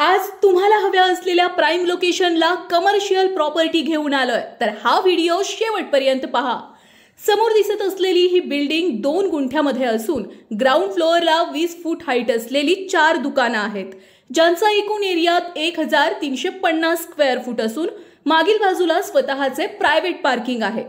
आज तुम्हाला हव्या असलेल्या प्राइम लोकेशनला कमर्शियल प्रॉपर्टी घेऊन आलोय, तर हा व्हिडिओ शेवटपर्यंत पहा। समोर दिसत असलेली ही बिल्डिंग 2 गुंठ्यामध्ये असून ग्राउंड फ्लोअरला 20 फूट हाईट असलेली 4 दुकानं आहेत, ज्यांचा एकूण एरियात 1350 स्क्वेअर फूट असून मागील बाजूला स्वतःचे प्रायव्हेट पार्किंग आहे।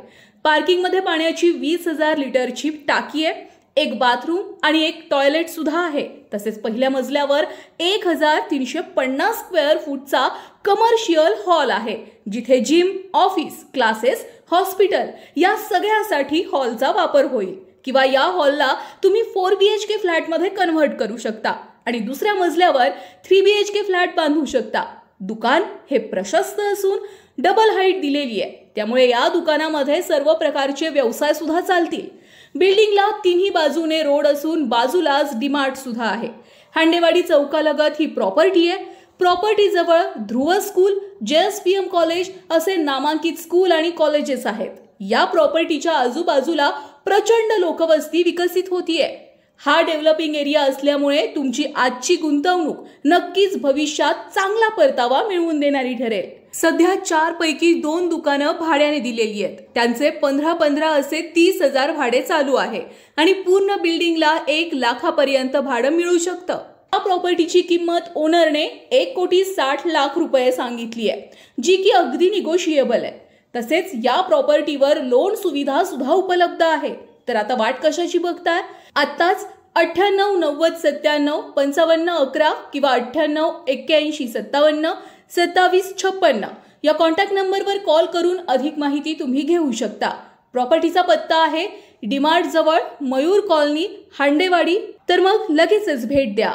पार्किंगमध्ये पाण्याची 20,000 लिटरची टाकी आहे, एक बाथरूम आणि एक टॉयलेट सुद्धा आहे। तसेच पहिल्या मजल्यावर 1350 स्क्वेअर फूटचा कमर्शियल हॉल आहे, जिथे जिम, ऑफिस, क्लासेस, हॉस्पिटल या सगळ्यासाठी हॉलचा वापर होईल। किंवा या हॉलला तुम्ही 4 BHK फ्लॅटमध्ये कन्व्हर्ट करू शकता आणि दुसऱ्या मजल्यावर 3 BHK फ्लॅट बांधू शकता। दुकान हे प्रशस्त असून डबल हाईट दिलेली आहे, त्यामुळे या दुकानामध्ये सर्व प्रकारचे व्यवसाय सुद्धा चालतील। बिल्डिंगला तिन्ही बाजूने रोड असून बाजूलाच डीमार्ट सुद्धा आहे। हांडेवाडी चौकालगत ही प्रॉपर्टी आहे। प्रॉपर्टी जवळ ध्रुव स्कूल, JSPM कॉलेज असे नामांकित स्कूल आणि कॉलेजेस आहेत। या प्रॉपर्टीच्या आजूबाजूला प्रचंड लोकवस्ती विकसित होतीये। हा डेव्हलपिंग एरिया असल्यामुळे तुमची आजची गुंतवणूक नक्कीच भविष्यात चांगला परतावा मिळवून देणारी ठरेल। सध्या 4 पैकी 2 दुकानं भाड्याने दिलेली आहेत, त्यांचे 15-15 असे 30,000 भाडे चालू आहे आणि पूर्ण बिल्डिंगला 1 लाखापर्यंत भाडं मिळू शकतं। या प्रॉपर्टीची किंमत ओनरने 1,60,00,000 रुपये सांगितली आहे, जी की अगदी निगोशिएबल आहे। तसेच या प्रॉपर्टीवर लोन सुविधा सुद्धा उपलब्ध आहे। तर आता वाट कशाची बघताय? आत्ताच 98 90 97 55 11 किंवा 98 81 57 27 56 या कॉन्टॅक्ट नंबरवर कॉल करून अधिक माहिती तुम्ही घेऊ शकता। प्रॉपर्टीचा पत्ता आहे डीमार्ट जवळ मयूर कॉलनी, हांडेवाडी। तर मग लगेचच भेट द्या।